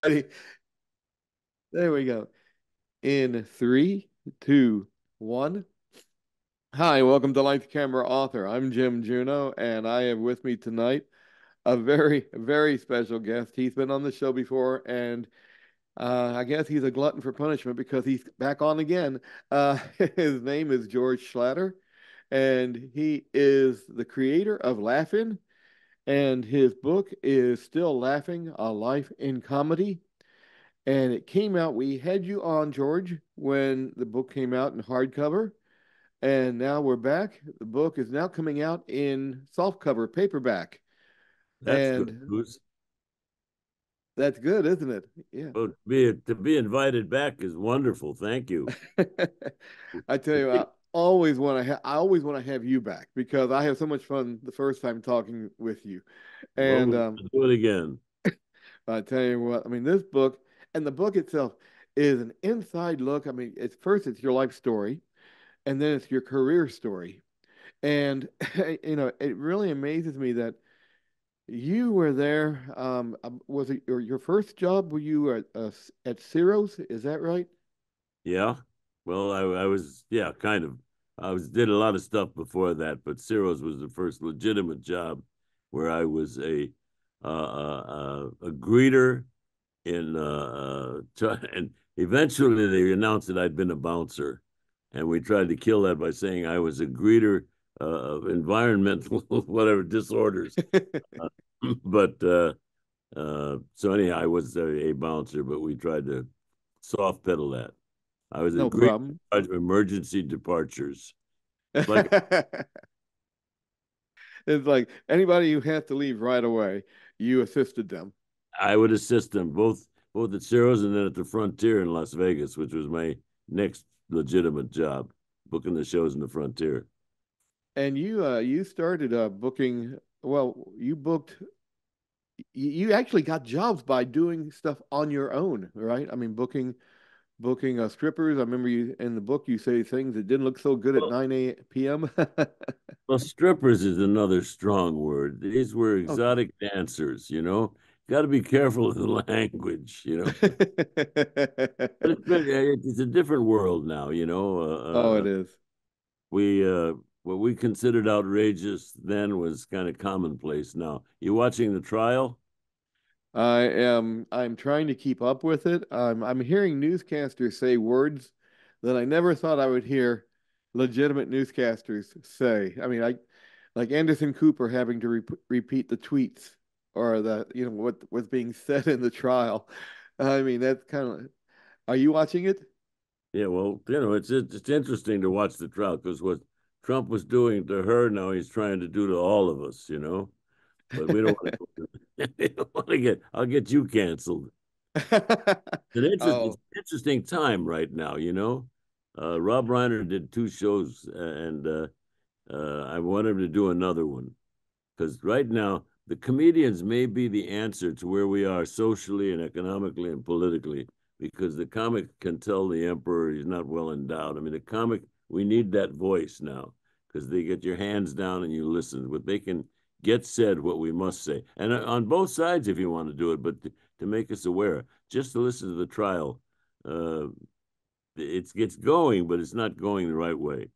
Ready? There we go. In three, two, one. Hi, welcome to Light the Camera Author. I'm Jim Juno, and I have with me tonight a very special guest. He's been on the show before, and I guess he's a glutton for punishment because he's back on again. His name is George Schlatter, and he is the creator of Laugh-In, and his book is Still Laughing, A Life in Comedy. And it came out, we had you on, George, when the book came out in hardcover. And now we're back. The book is now coming out in softcover paperback. That's good And news. that's good, isn't it? Yeah. Well, to be invited back is wonderful. Thank you. I tell you, I always want to have you back because I have so much fun the first time talking with you. Well, And we'll do it again. I tell you what, I mean, this book and the book itself is an inside look. I mean, it's first it's your life story, and then it's your career story. And it really amazes me that you were there. Was it your first job? Were you at Ciro's? Is that right? Yeah. Well, I was, yeah, kind of. Did a lot of stuff before that, but Ciro's was the first legitimate job where I was a greeter and eventually they announced that I'd been a bouncer, and we tried to kill that by saying I was a greeter of environmental whatever disorders. Uh, but so anyhow, I was a bouncer, but we tried to soft pedal that. I was a No greeter problem. in charge of emergency departures. Like It's like anybody who has to leave right away, you assisted them. I would assist them both at Ciro's and then at the Frontier in Las Vegas, which was my next legitimate job, booking the shows in the Frontier. And you started booking. Well, you booked. You actually got jobs by doing stuff on your own, right? I mean, booking strippers. I remember you in the book you say things that didn't look so good at Well, 9 p.m. well, strippers is another strong word. These were Okay. exotic dancers. Got to be careful of the language. But it's a different world now. Oh, it is. We what we considered outrageous then was kind of commonplace now. You watching the trial? I'm trying to keep up with it. I'm hearing newscasters say words that I never thought I would hear legitimate newscasters say. I mean, I like Anderson Cooper having to repeat the tweets or what was being said in the trial. I mean, that's kind of. Are you watching it? Yeah, well, it's interesting to watch the trial because what Trump was doing to her, now he's trying to do to all of us. But we don't want to. We don't want to get. I'll get you canceled. It's Oh, an interesting time right now. Rob Reiner did two shows, and I want him to do another one because right now the comedians may be the answer to where we are socially and economically and politically. Because the comic can tell the emperor he's not well endowed. I mean, the comic we need that voice now because they get your hands down and you listen. But they can get said what we must say, and on both sides if you want to do it. But to make us aware, just to listen to the trial, uh, it's going, but it's not going the right way.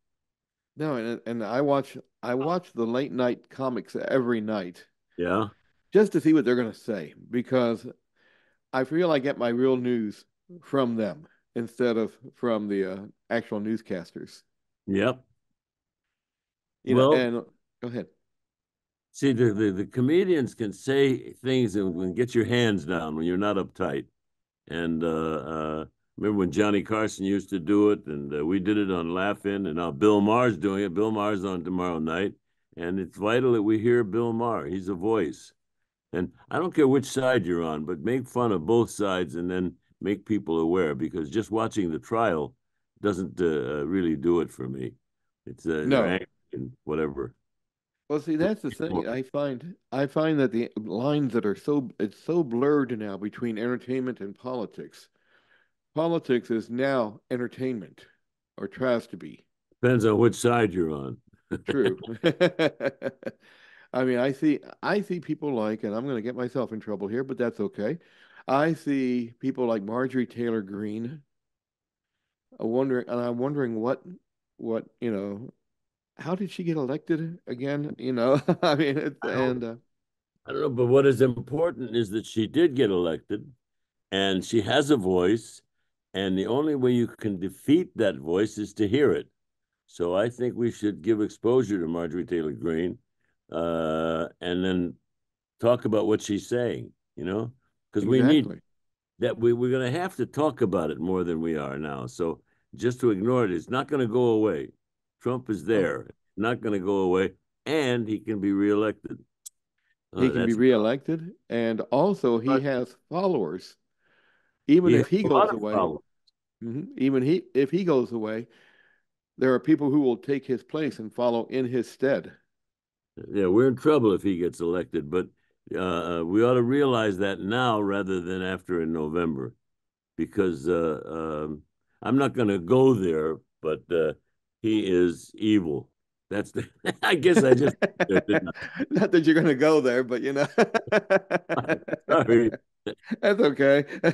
no, and I watch the late night comics every night Yeah. just to see what they're going to say because I feel I get my real news from them instead of from the actual newscasters. Yep. Well, And go ahead. see, the comedians can say things and get your hands down when you're not uptight. And remember when Johnny Carson used to do it, and we did it on Laugh-In, and now Bill Maher's doing it. Bill Maher's on tomorrow night, and it's vital that we hear Bill Maher. He's a voice, and I don't care which side you're on, but make fun of both sides and then make people aware because just watching the trial doesn't really do it for me. It's they're No. angry and whatever. Well, see, that's the thing. I find that the lines that are it's so blurred now between entertainment and politics. Politics is now entertainment, or tries to be. Depends on which side you're on. True. I mean, I see people like, and I'm going to get myself in trouble here, but that's okay. I see people like Marjorie Taylor Greene. I'm wondering what, how did she get elected again? I mean, it's, I don't, and I don't know, but what is important is that she did get elected and she has a voice, and the only way you can defeat that voice is to hear it. So I think we should give exposure to Marjorie Taylor Greene, and then talk about what she's saying, because we need exactly. that. We're going to have to talk about it more than we are now. So just to ignore it is not going to go away. Trump is Oh, there, not going to go away, and he can be reelected. he can be That's reelected, and also he has followers. Even he has if he a lot goes of away, followers. even he if he goes away, there are people who will take his place and follow in his stead. Yeah, we're in trouble if he gets elected, but we ought to realize that now rather than after in November, because I'm not going to go there, but he is evil. That's the. I guess I just there, didn't Not that you're going to go there, but I? Sorry, that's okay. can't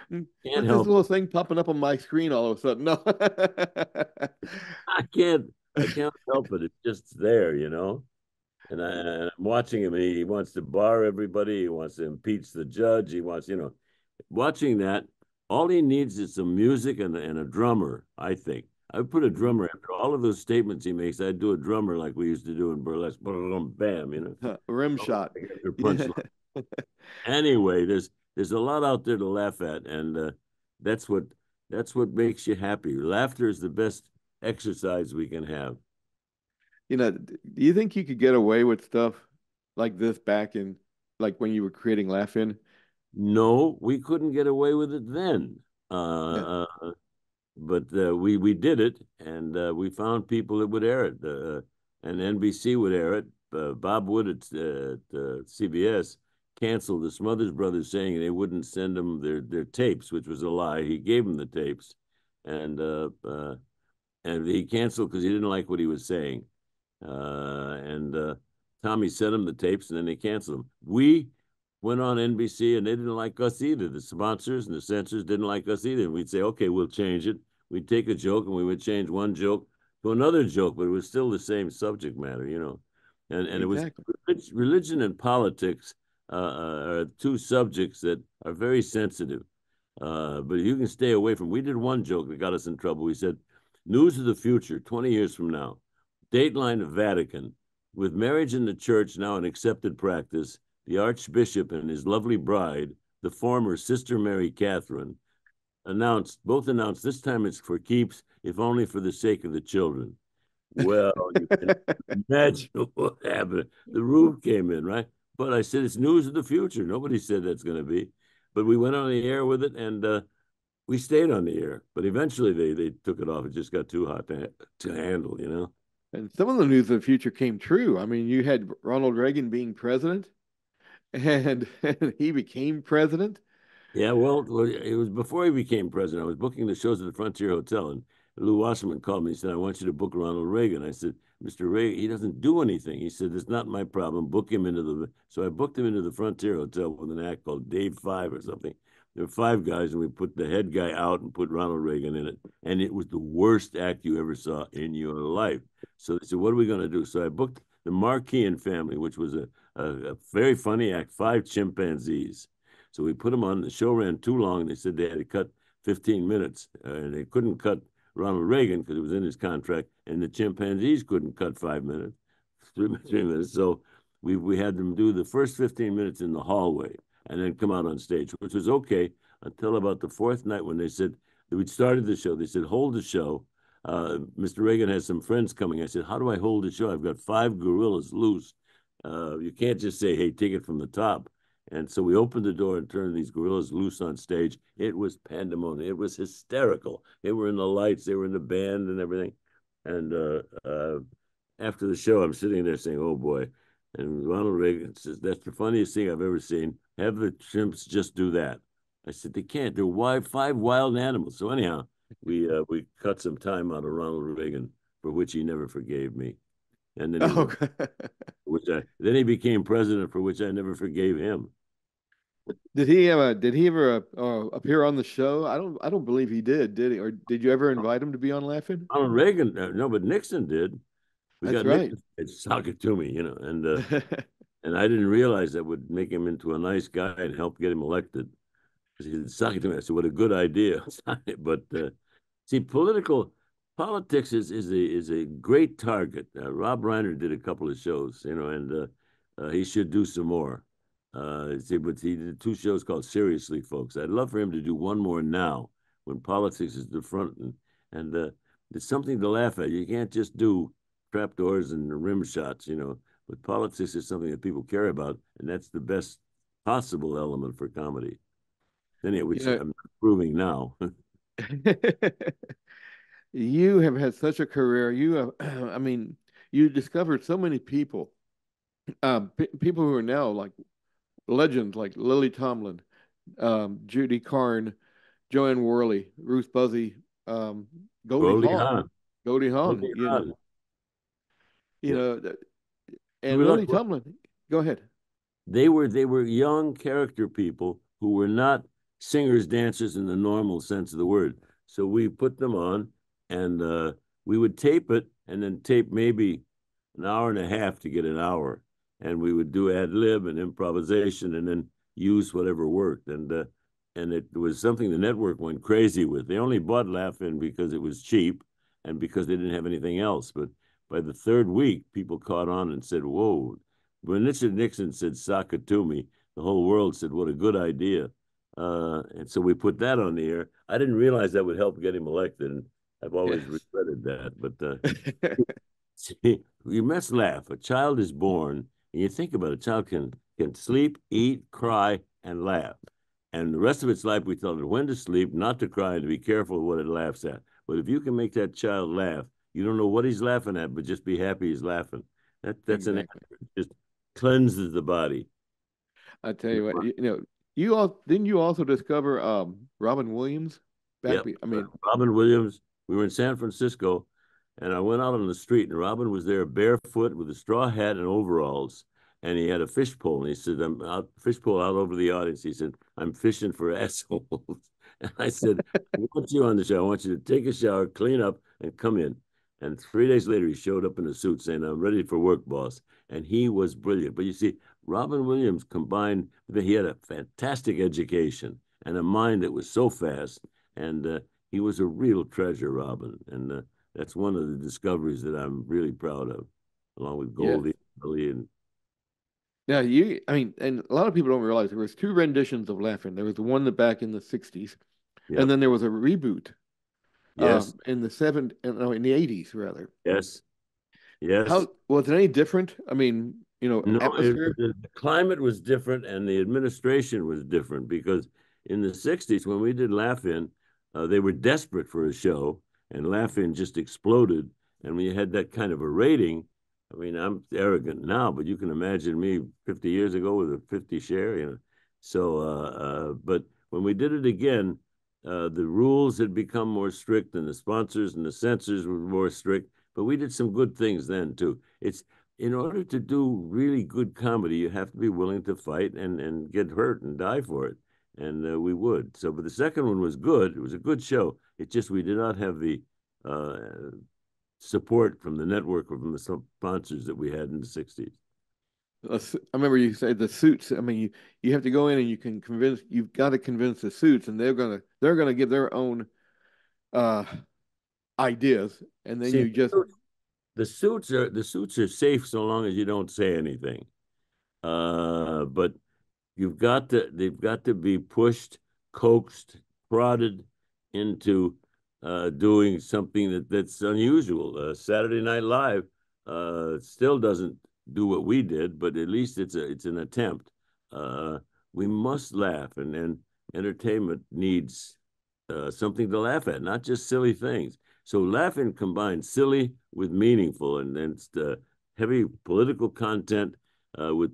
What's this help little it. thing popping up on my screen all of a sudden? No. I can't. I can't help it. It's just there. And I'm watching him. And he wants to bar everybody. He wants to impeach the judge. He wants. Watching that, all he needs is some music and a drummer, I think. I would put a Mhm. drummer after all of those statements he makes. I'd do a drummer like we used to do in burlesque. Bam. Rim shot. Their Yeah. punchline. Anyway, there's a lot out there to laugh at, and that's what that's what makes you happy. Laughter is the best exercise we can have. Do you think you could get away with stuff like this back in, like when you were creating Laugh-In? No, we couldn't get away with it then. Yeah, But we did it, and we found people that would air it, and NBC would air it. Bob Wood at CBS canceled the Smothers Brothers, saying they wouldn't send them their tapes, which was a lie. He gave them the tapes, and he canceled because he didn't like what he was saying. And Tommy sent him the tapes, and then they canceled them. We went on NBC, and they didn't like us either. The sponsors and the censors didn't like us either. We'd say, okay, we'll change it. We'd take a joke, and we would change one joke to another joke, but it was still the same subject matter. And it was exactly. religion and politics are two subjects that are very sensitive. But you can stay away from. We did one joke that got us in trouble. We said, "News of the future, 20 years from now, Dateline of Vatican, with marriage in the church now an accepted practice. The Archbishop and his lovely bride, the former Sister Mary Catherine, both announced this time it's for keeps, if only for the sake of the children." Well, you can imagine what happened. The roof came in, right? But I said it's news of the future. Nobody said that's going to be. But we went on the air with it, and we stayed on the air. But eventually they took it off. It just got too hot to handle. And some of the news of the future came true. I mean, you had Ronald Reagan being president, and he became president. Yeah, well, it was before he became president. I was booking the shows at the Frontier Hotel, and Lou Wasserman called me and said, "I want you to book Ronald Reagan." I said, "Mr. Reagan, he doesn't do anything." He said, "It's not my problem. Book him into the." So I booked him into the Frontier Hotel with an act called Dave Five or something. There were five guys, and we put the head guy out and put Ronald Reagan in it. And it was the worst act you ever saw in your life. So they said, "What are we going to do?" So I booked the Marquis family, which was a very funny act, five chimpanzees. So we put them on. The show ran too long. They said they had to cut 15 minutes, and they couldn't cut Ronald Reagan because it was in his contract, and the chimpanzees couldn't cut 5 minutes, 3 minutes. So we had them do the first 15 minutes in the hallway and then come out on stage, which was okay until about the fourth night when they said we'd started the show. They said, "Hold the show. Mr. Reagan has some friends coming." I said, "How do I hold the show? I've got five gorillas loose. You can't just say, 'Hey, take it from the top.'" And so we opened the door and turned these gorillas loose on stage. It was pandemonium. It was hysterical. They were in the lights, they were in the band and everything. And after the show, I'm sitting there saying, "Oh boy." And Ronald Reagan says, "That's the funniest thing I've ever seen. Have the chimps just do that." I said, "They can't. They're five wild animals." So anyhow, we cut some time out of Ronald Reagan, for which he never forgave me. And then he Oh, went, which I then he became president, for which I never forgave him. Did he ever appear on the show? I don't believe he did he? Or did you ever invite him to be on Laughing? Ronald Reagan, no, but Nixon did. We That's got right. Nixon to sock it to me, and I didn't realize that would make him into a nice guy and help get him elected. Because he said, suck it to me. I said, what a good idea. But see, politics is a great target. Rob Reiner did a couple of shows, and he should do some more. See, but he did two shows called Seriously, Folks. I'd love for him to do one more now when politics is the front and there's something to laugh at. You can't just do trapdoors and rim shots, but politics is something that people care about, and that's the best possible element for comedy. Then You which know, I'm proving now. you have had such a career. You have, I mean, you discovered so many people, people who are now like legends, like Lily Tomlin, Judy Carn, Joanne Worley, Ruth Buzzy, um, Goldie Goldie Hawn, Hawn. Goldie Hawn. Goldie Hawn. You Yeah. know, We and were Lily lucky. Tomlin. Go ahead. They were young character people who were not singers dancers in the normal sense of the word. So we put them on, and we would tape it, and then tape maybe an hour and a half to get an hour, and we would do ad lib and improvisation, and then use whatever worked. And it was something the network went crazy with. They only bought Laugh-In because it was cheap and because they didn't have anything else. But by the third week, people caught on and said, "Whoa." When Richard Nixon said "Saka to me," the whole world said, "What a good idea!" And so we put that on the air. I didn't realize that would help get him elected, and I've always Yes. regretted that. But see, you must laugh. A child is born, and you think about it, a child can sleep, eat, cry, and laugh. And the rest of its life, we tell it when to sleep, not to cry, and to be careful of what it laughs at. But if you can make that child laugh, you don't know what he's laughing at, but just be happy he's laughing. That's an Exactly. answer. Just cleanses the body. I tell you what, you all didn't you also discover Robin Williams Yep. I mean, Robin Williams. We were in San Francisco, and I went out on the street, and Robin was there barefoot with a straw hat and overalls, and he had a fishpole, and he said, "I'm out fishpole out over the audience." He said, "I'm fishing for assholes," and I said, "I want you on the show. I want you to take a shower, clean up, and come in." And 3 days later, he showed up in a suit saying, "I'm ready for work, boss." And he was brilliant. But you see, Robin Williams combined, he had a fantastic education and a mind that was so fast and he was a real treasure, Robin. And that's one of the discoveries that I'm really proud of, along with yes. Goldie, Billy, and Now I mean, and a lot of people don't realize there was two renditions of Laughing. There was the one that back in the '60s, and yep, then there was a reboot yes, in the no, in the '80s rather. yes, yes. How was it any different? I mean, No, atmosphere. the climate was different and the administration was different because in the 60s, when we did Laugh-In, they were desperate for a show and Laugh-In just exploded. And when you had that kind of a rating, I mean, I'm arrogant now, but you can imagine me 50 years ago with a 50 share. So, but when we did it again, the rules had become more strict and the sponsors and the censors were more strict, but we did some good things then too. It's in order to do really good comedy, you have to be willing to fight and get hurt and die for it. And we would. So, but the second one was good. It was a good show. It's just we did not have the uh, support from the network or from the sponsors that we had in the 60s. I remember you said the suits. I mean, you have to go in and you've got to convince the suits, and they're gonna give their own uh ideas, and then See, you just the suits are safe so long as you don't say anything. But they've got to be pushed, coaxed, prodded into doing something that's unusual. Saturday Night Live still doesn't do what we did, but at least it's an attempt. Uh, we must laugh, and entertainment needs something to laugh at, not just silly things. So laughing combines silly with meaningful, and then it's the heavy political content with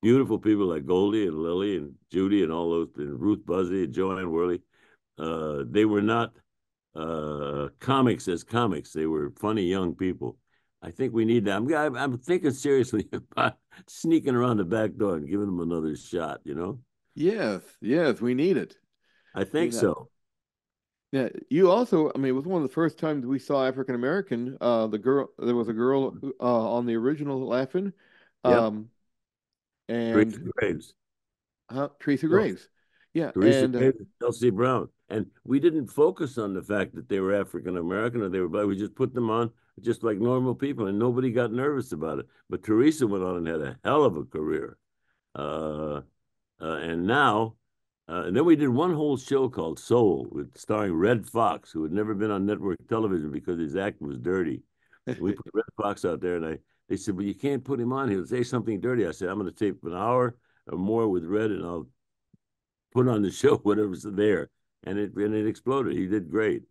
beautiful people like Goldie and Lily and Judy and all those, and Ruth Buzzy and Joanne Worley. They were not comics as comics. They were funny young people. I think we need that. I'm thinking seriously about sneaking around the back door and giving them another shot. Yes, yes, we need it. I You think know, so. yeah, you also, I mean, it was one of the first times we saw African American. There was a girl on the original Laughing, Yep. um, Teresa and Graves. Teresa No, Graves. Yeah, Teresa and Graves and Chelsea Brown. And we didn't focus on the fact that they were African American or they were black. We just put them on just like normal people, and nobody got nervous about it. But Teresa went on and had a hell of a career. Uh, and now, and then we did one whole show called Soul, with starring Red Fox, who had never been on network television because his act was dirty. We put Red Fox out there, and they said, "Well, you can't put him on. He'll say something dirty." I said, "I'm going to tape an hour or more with Red, and I'll put on the show whatever's there." And it exploded. He did great.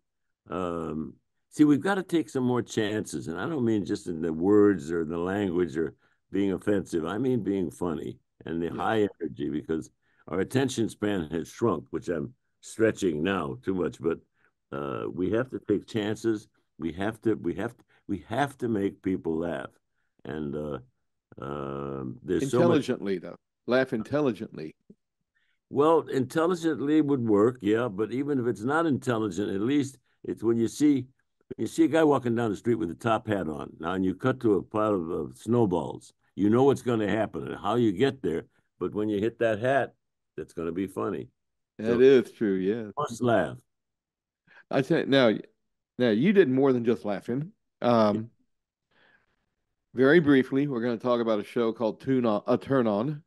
Um, See, we've got to take some more chances, and I don't mean just in the words or the language or being offensive. I mean being funny and the yes, high energy, because our attention span has shrunk, which I'm stretching now too much. But we have to take chances. We have to make people laugh, and there's so much. intelligently though, laugh intelligently. Well, intelligently would work, yeah, but even if it's not intelligent, at least it's when you see a guy walking down the street with a top hat on now, and you cut to a pile of snowballs, you know what's going to happen and how you get there. But when you hit that hat, that's going to be funny. That So is true. Yeah, must laugh. I said now you did more than just laughing. Um, Very briefly, we're going to talk about a show called Turn On.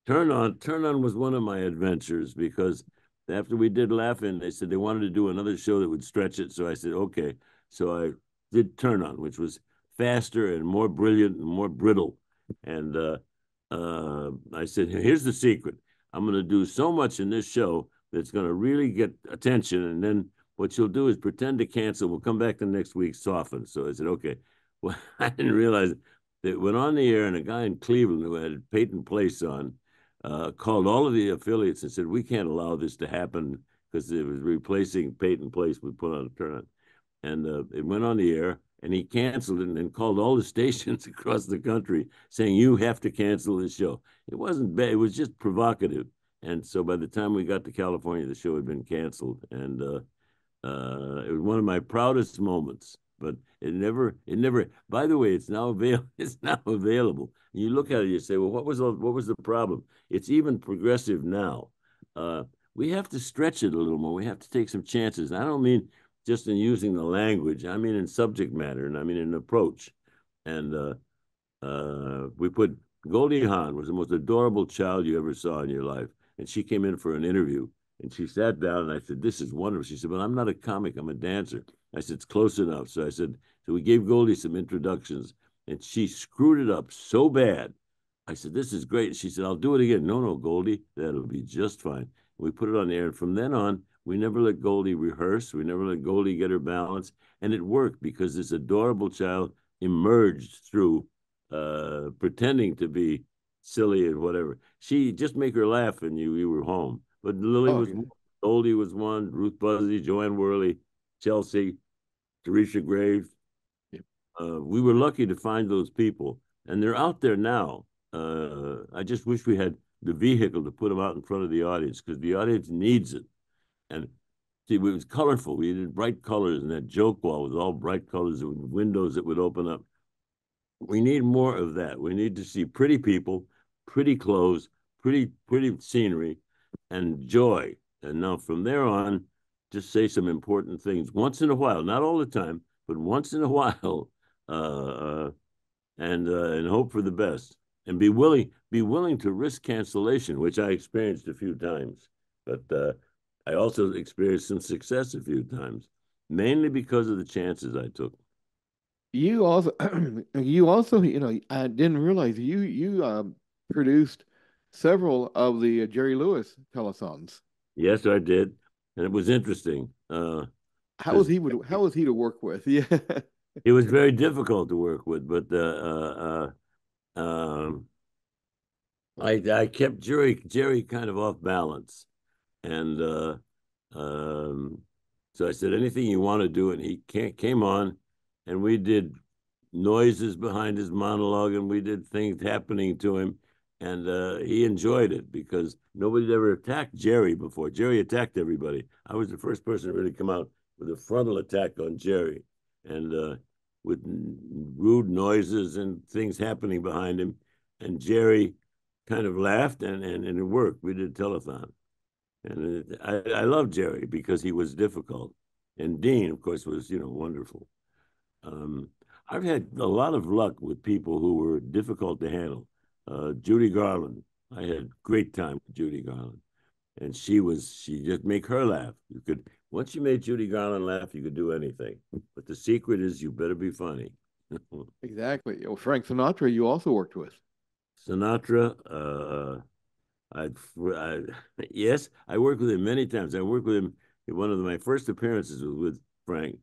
Turn on was one of my adventures because after we did Laughing, they said they wanted to do another show that would stretch it. So I said, okay. So I did Turn On, which was faster and more brilliant and more brittle. And I said, here's the secret. I'm going to do so much in this show that's going to really get attention. And then what you'll do is pretend to cancel. We'll come back the next week softened. So I said, okay. Well, I didn't realize that it went on the air, and a guy in Cleveland who had Peyton Place on called all of the affiliates and said, we can't allow this to happen because it was replacing Peyton Place. We put on a turn on. And it went on the air, and he canceled it and then called all the stations across the country saying, you have to cancel this show. It wasn't bad. It was just provocative. And so by the time we got to California, the show had been canceled. And it was one of my proudest moments, but it never. By the way, it's now available. It's now available. And you look at it, you say, well, what was the problem? It's even progressive now. Uh, we have to stretch it a little more. We have to take some chances. And I don't mean just in using the language. I mean in subject matter, and I mean in approach. And we put Goldie Hawn was the most adorable child you ever saw in your life, and she came in for an interview. And she sat down, and I said, "This is wonderful." She said, "But I'm not a comic; I'm a dancer." I said, "It's close enough." So I said, so we gave Goldie some introductions, and she screwed it up so bad. I said, "This is great." She said, "I'll do it again." No, no, Goldie, that'll be just fine. We put it on the air, and from then on, we never let Goldie rehearse. We never let Goldie get her balance, and it worked because this adorable child emerged through pretending to be silly and whatever. She just make her laugh, and you were home. But Lily Oh was, yeah, Goldie was one, Ruth Buzzy, Joanne Worley, Chelsea, Teresa Graves. yeah. We were lucky to find those people, and they're out there now. I just wish we had the vehicle to put them out in front of the audience, because the audience needs it. And see, it was colorful. We did bright colors, and that joke wall was all bright colors with windows that would open up. We need more of that. We need to see pretty people, pretty clothes, pretty scenery, and joy. And now from there on, just say some important things once in a while, not all the time, but once in a while, uh, uh, and hope for the best, and be willing to risk cancellation, which I experienced a few times, but I also experienced some success a few times, mainly because of the chances I took. You also, I didn't realize you produced several of the Jerry Lewis telethons. Yes, I did, and it was interesting because How was he to work with? Yeah. it was very difficult to work with. But I kept Jerry kind of off balance, and um, so I said, anything you want to do, and he came on, and we did noises behind his monologue, and we did things happening to him, and he enjoyed it because nobody had ever attacked Jerry before. Jerry attacked everybody. I was the first person to really come out with a frontal attack on Jerry, and with rude noises and things happening behind him. And Jerry kind of laughed, and it worked. We did telethon, and I love Jerry because he was difficult, and Dean, of course, was wonderful. Um, I've had a lot of luck with people who were difficult to handle. Judy Garland, I had great time with Judy Garland, and she just make her laugh. You could once you made Judy Garland laugh, you could do anything. But the secret is you better be funny. Exactly. Oh, Frank Sinatra, you also worked with. Sinatra, I, I yes, I worked with him many times. I worked with him. One of my first appearances was with Frank,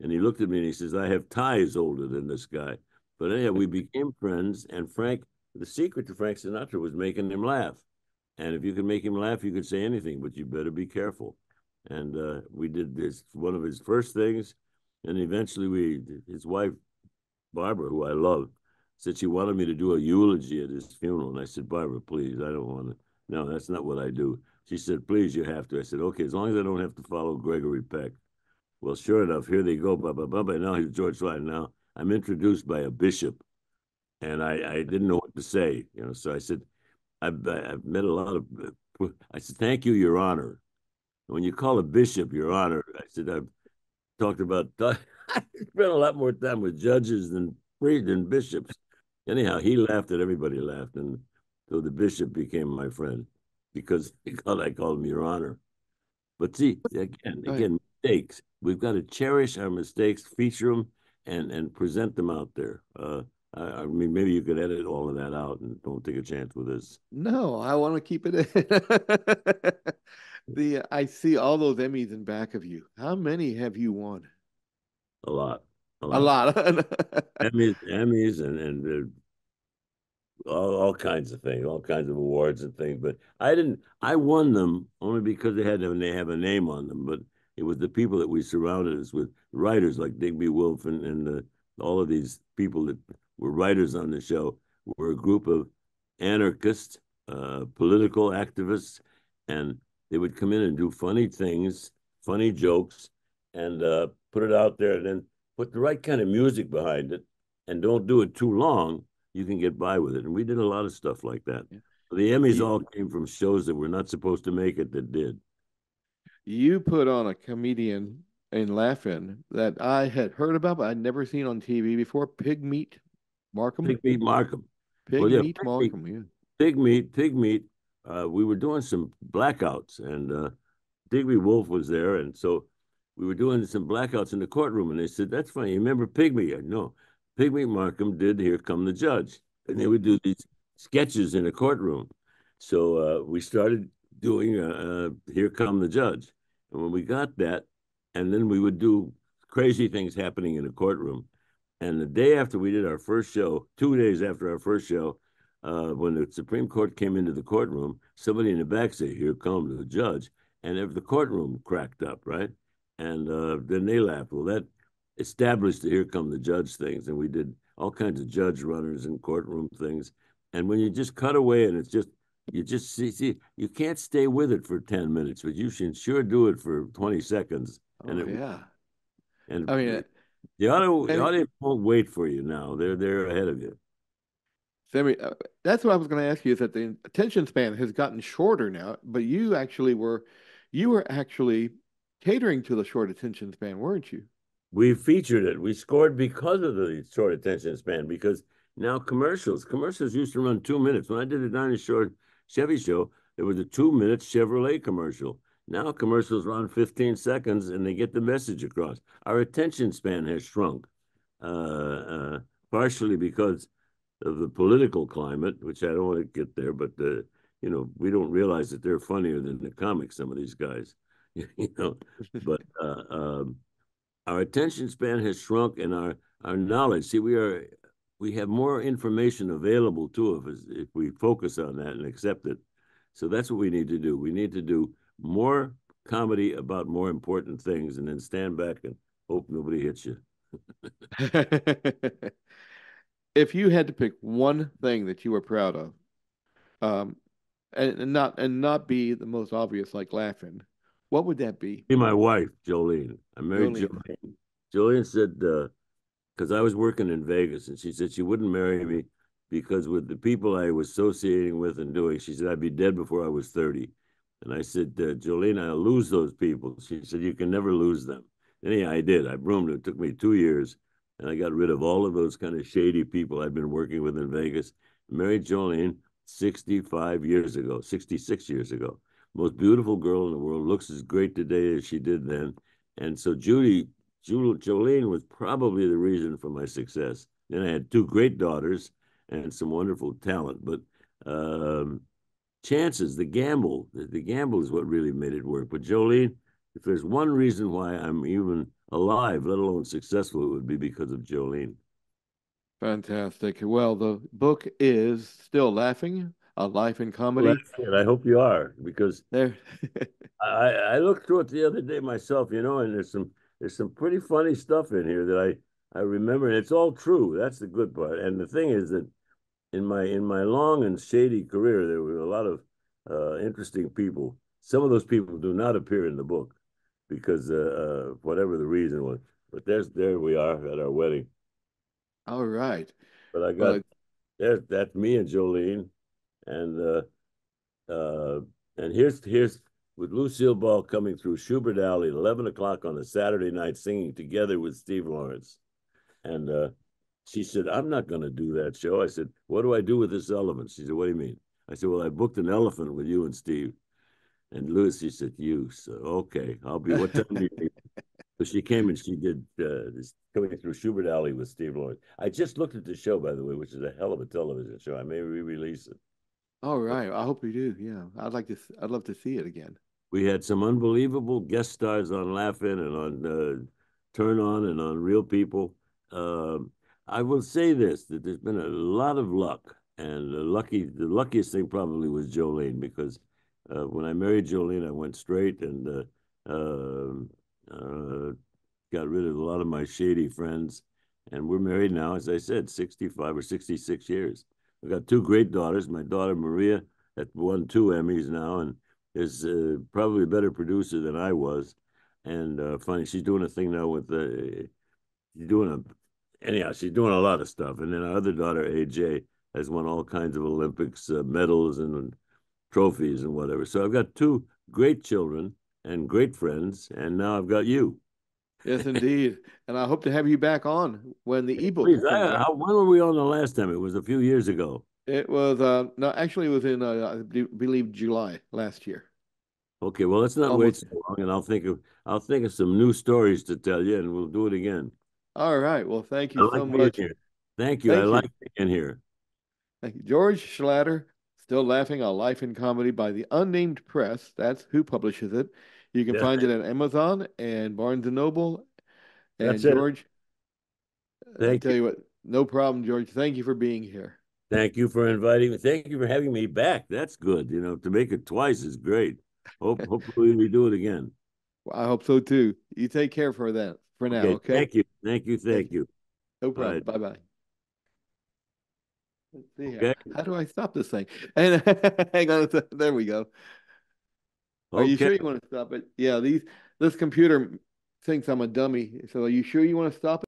and he looked at me and he says, "I have ties older than this guy." But anyhow, we became friends, and Frank. The secret to Frank Sinatra was making him laugh, and if you could make him laugh, you could say anything, but you better be careful. And we did this one of his first things, and eventually his wife Barbara, who I love, said she wanted me to do a eulogy at his funeral. And I said, Barbara, please, I don't want to. No, that's not what I do. She said, please, you have to. I said, okay, as long as I don't have to follow Gregory Peck. Well, sure enough, here they go, blah, blah, blah, blah. Now he's George Schlatter. Now I'm introduced by a bishop, and I didn't know what to say, So I said, I've met a lot of, I said, thank you, Your Honor. When you call a bishop Your Honor, I said, I've talked about. I spent a lot more time with judges than bishops. Anyhow, he laughed and everybody laughed, and so the bishop became my friend because I called him Your Honor. But see, again, Right. again, mistakes. We've got to cherish our mistakes, feature them, and present them out there. I mean, maybe you could edit all of that out and don't take a chance with this. No, I want to keep it in. I see all those Emmys in back of you. How many have you won? A lot, a A lot. lot. Emmys, and all kinds of things, all kinds of awards and things. But I didn't. I won them only because they have a name on them. But it was the people that we surrounded us with, writers like Digby Wolf and all of these people that were writers on the show were a group of anarchists, political activists, and they would come in and do funny things, funny jokes, and put it out there, and then put the right kind of music behind it, and don't do it too long, you can get by with it. And we did a lot of stuff like that. Yeah. The Emmys You, all came from shows that were not supposed to make it that did. you put on a comedian in Laugh-In that I had heard about, but I'd never seen on TV before. Pig Meat Markham. Pig Meat Markham. Pig Well, yeah, Meat Markham, yeah. Pig Meat. We were doing some blackouts, and Digby Wolf was there, and so we were doing some blackouts in the courtroom, and they said, "That's funny. You remember Pig Meat?" No, Pig Meat Markham did "Here Come the Judge," and they would do these sketches in a courtroom. So we started doing "Here Come the Judge," and when we got that, and then we would do crazy things happening in a courtroom. And the day after we did our first show, 2 days after our first show, when the Supreme Court came into the courtroom, somebody in the back said, "Here comes the judge," and the courtroom cracked up, right? And then they laughed. Well, that established the "Here come the judge" things, and we did all kinds of judge runners and courtroom things. And when you just cut away, and it's just you just see you can't stay with it for 10 minutes, but you should sure do it for 20 seconds, and Oh, it yeah. and I mean, the Sammy, audience won't wait for you now. They're ahead of you. Sammy, that's what I was going to ask you is that the attention span has gotten shorter now, but you were actually catering to the short attention span, weren't you? We featured it. We scored because of the short attention span. Because now commercials used to run 2 minutes. When I did the Dinosaur Chevy show, there was a 2 minute Chevrolet commercial. Now commercials run 15 seconds and they get the message across. Our attention span has shrunk, uh, partially because of the political climate, which I don't want to get there, but we don't realize that they're funnier than the comics. Some of these guys, you know, but our attention span has shrunk, and our knowledge. See, we have more information available to us if we focus on that and accept it. So that's what we need to do. We need to do more comedy about more important things, and then stand back and hope nobody hits you. If you had to pick one thing that you were proud of, Um, and not be the most obvious, like laughing. What would that be, Be my wife, Jolene. I married Jolene? Jolene. Jolene said, because I was working in Vegas, and she said she wouldn't marry me because with the people I was associating with and doing, she said I'd be dead before I was 30. And I said, Jolene, I'll lose those people. She said, you can never lose them. Anyhow, I did. I broomed. It took me 2 years, and I got rid of all of those kind of shady people I'd been working with in Vegas. Married Jolene 65 years ago, 66 years ago. Most beautiful girl in the world, looks as great today as she did then. And so Jolene was probably the reason for my success. Then I had two great daughters and some wonderful talent, but um, chances, the gamble is what really made it work. But Jolene, if there's one reason why I'm even alive, let alone successful, it would be because of Jolene. Fantastic. Well, the book is Still Laughing, A Life in Well, Comedy. that's it. I hope you are, because There. I looked through it the other day myself, and there's some pretty funny stuff in here that I remember, and it's all true. That's the good part. And the thing is that in my long and shady career, there were a lot of interesting people. Some of those people do not appear in the book because whatever the reason was. But there we are at our wedding. All right. But I Well, got that's me and Jolene, and uh, and here's with Lucille Ball coming through Schubert Alley at 11 o'clock on a Saturday night, singing together with Steve Lawrence. And she said, I'm not going to do that show. I said, what do I do with this elephant? She said, what do you mean? I said, well, I booked an elephant with you and Steve. And Lucy said, you. So, okay, I'll be, what time do you think? So she came and she did this coming through Schubert Alley with Steve Lawrence. I just looked at the show, by the way, which is a hell of a television show. I may re-release it. all But right. I hope you do. Yeah. I'd love to see it again. we had some unbelievable guest stars on Laugh-In and on Turn On and on Real People. Um, I will say this, that there's been a lot of luck, and the luckiest thing probably was Jolene, because when I married Jolene, I went straight and uh, got rid of a lot of my shady friends, and we're married now, as I said, 65 or 66 years. I've got two great daughters. My daughter Maria that won two Emmys now, and is probably a better producer than I was. And funny, she's doing a thing now with she's doing anyhow, she's doing a lot of stuff. And then our other daughter, AJ, has won all kinds of Olympics medals and trophies and whatever. So I've got two great children and great friends, and now I've got you. Yes, indeed. And I hope to have you back on when the Please, ebook comes out. when were we on the last time? It was a few years ago. It was no, actually it was in believe July last year. Okay, well, let's not wait Almost. so long, and I'll think of some new stories to tell you, and we'll do it again. All right. Well, thank you I so like being much. here. Thank you. I Thank you. like being here. Thank you. George Schlatter, Still Laughing, A Life in Comedy by the Unnamed Press. That's who publishes it. You can Yeah, find it at Amazon and Barnes and Noble. And that's it. George, I Thank tell you. you what, no problem, George. Thank you for being here. Thank you for inviting me. Thank you for having me back. That's good. To make it twice is great. Hopefully we do it again. Well, I hope so too. You take care for that for now, Okay. okay? Thank you. Thank you. Thank Thank you. you. No All problem. right. Bye bye. Let's see here. Okay. How do I stop this thing? And hang on there we go. Are you Okay. sure you want to stop it? Yeah, this computer thinks I'm a dummy. So are you sure you want to stop it?